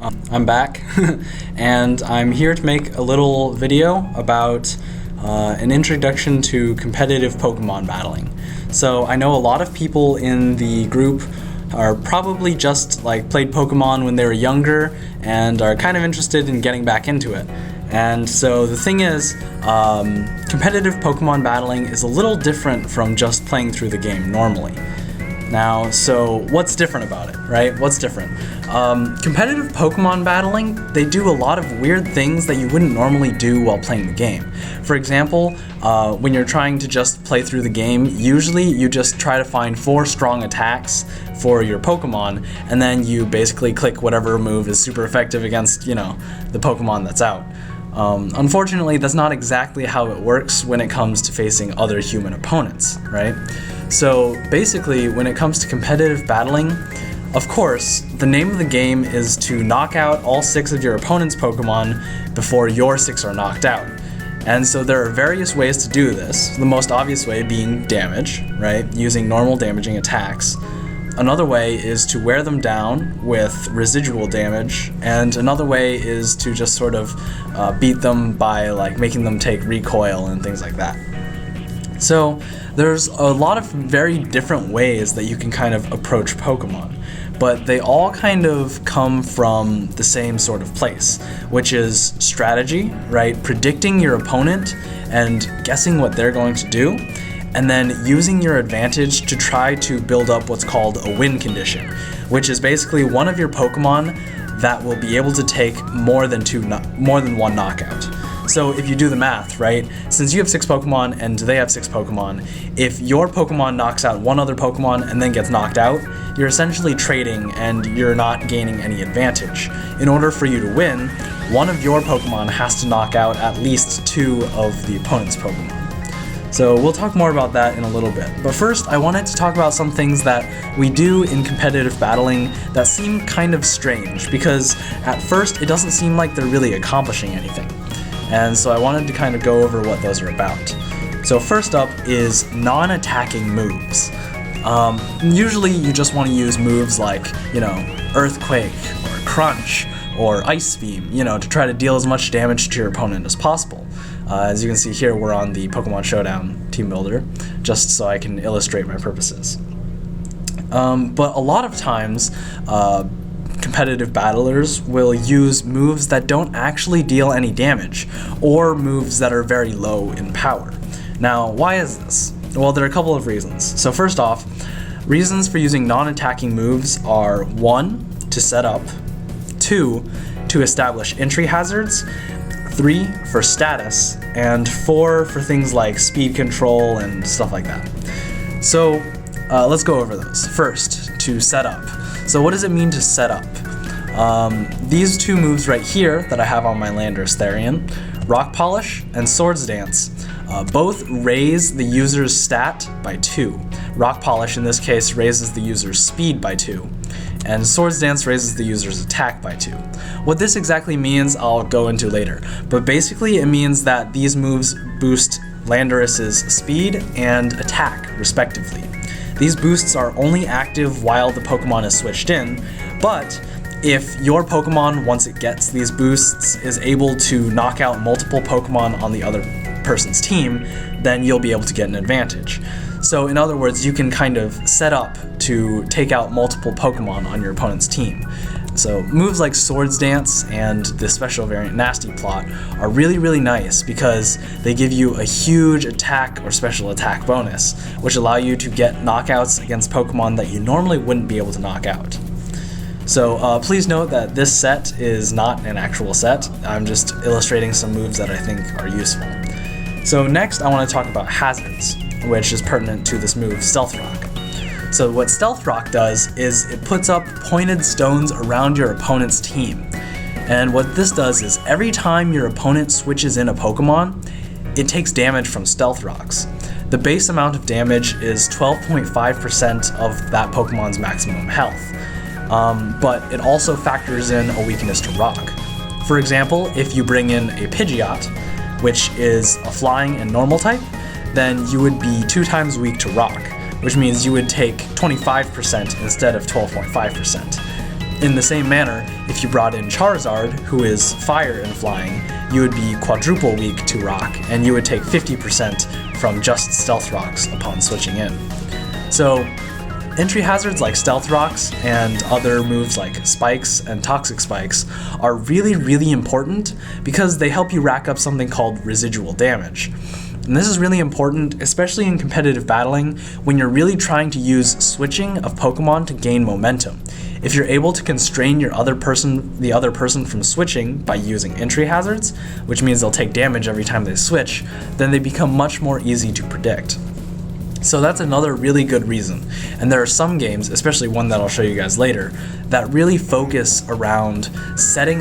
I'm back and I'm here to make a little video about an introduction to competitive Pokemon battling. So I know a lot of people in the group are probably just played Pokemon when they were younger and are kind of interested in getting back into it. And so the thing is, competitive Pokemon battling is a little different from just playing through the game normally. Now, so what's different about it, right? What's different? Competitive Pokemon battling, they do a lot of weird things that you wouldn't normally do while playing the game. For example, when you're trying to just play through the game, usually you just try to find 4 strong attacks for your Pokemon, and then you basically click whatever move is super effective against, the Pokemon that's out. Unfortunately, that's not exactly how it works when it comes to facing other human opponents, right? So basically, when it comes to competitive battling, of course, the name of the game is to knock out all 6 of your opponent's Pokemon before your 6 are knocked out. And so there are various ways to do this, the most obvious way being damage, right? Using normal damaging attacks. Another way is to wear them down with residual damage, and another way is to just sort of beat them by making them take recoil and things like that. So there's a lot of very different ways that you can kind of approach Pokemon, but they all kind of come from the same sort of place, which is strategy, right? Predicting your opponent and guessing what they're going to do, and then using your advantage to try to build up what's called a win condition, which is basically one of your Pokemon that will be able to take more than one knockout. So if you do the math, right, since you have 6 Pokemon and they have 6 Pokemon, if your Pokemon knocks out one other Pokemon and then gets knocked out, you're essentially trading and you're not gaining any advantage. In order for you to win, one of your Pokemon has to knock out at least 2 of the opponent's Pokemon. So we'll talk more about that in a little bit. But first, I wanted to talk about some things that we do in competitive battling that seem kind of strange, because at first it doesn't seem like they're really accomplishing anything. And so I wanted to kind of go over what those are about. So first up is non-attacking moves. Usually you just want to use moves like, Earthquake or Crunch or Ice Beam, to try to deal as much damage to your opponent as possible. As you can see here, we're on the Pokemon Showdown team builder, just so I can illustrate my purposes. But a lot of times, competitive battlers will use moves that don't actually deal any damage, or moves that are very low in power. Now, why is this? Well, there are a couple of reasons. So first off, reasons for using non-attacking moves are 1, to set up, 2, to establish entry hazards, 3, for status, and 4, for things like speed control and stuff like that. So let's go over those. First, to set up. So what does it mean to set up? These 2 moves right here that I have on my Landorus Therian, Rock Polish and Swords Dance, both raise the user's stat by 2. Rock Polish in this case raises the user's speed by 2, and Swords Dance raises the user's attack by 2. What this exactly means I'll go into later, but basically it means that these moves boost Landorus's speed and attack respectively. These boosts are only active while the Pokemon is switched in, but if your Pokemon, once it gets these boosts, is able to knock out multiple Pokemon on the other person's team, then you'll be able to get an advantage. So in other words, you can kind of set up to take out multiple Pokemon on your opponent's team. So moves like Swords Dance and the special variant Nasty Plot are really, really nice because they give you a huge attack or special attack bonus, which allow you to get knockouts against Pokemon that you normally wouldn't be able to knock out. So please note that this set is not an actual set. I'm just illustrating some moves that I think are useful. So next I want to talk about hazards, which is pertinent to this move, Stealth Rock. So what Stealth Rock does is it puts up pointed stones around your opponent's team. And what this does is every time your opponent switches in a Pokemon, it takes damage from Stealth Rocks. The base amount of damage is 12.5% of that Pokemon's maximum health. But it also factors in a weakness to rock. For example, if you bring in a Pidgeot, which is a flying and normal type, then you would be 2 times weak to rock, which means you would take 25% instead of 12.5%. In the same manner, if you brought in Charizard, who is fire and flying, you would be quadruple weak to rock, and you would take 50% from just stealth rocks upon switching in. So entry hazards like stealth rocks and other moves like spikes and toxic spikes are really, really important because they help you rack up something called residual damage. And this is really important, especially in competitive battling, when you're really trying to use switching of Pokemon to gain momentum. If you're able to constrain the other person from switching by using entry hazards, which means they'll take damage every time they switch, then they become much more easy to predict. So that's another really good reason. And there are some games, especially one that I'll show you guys later, that really focus around setting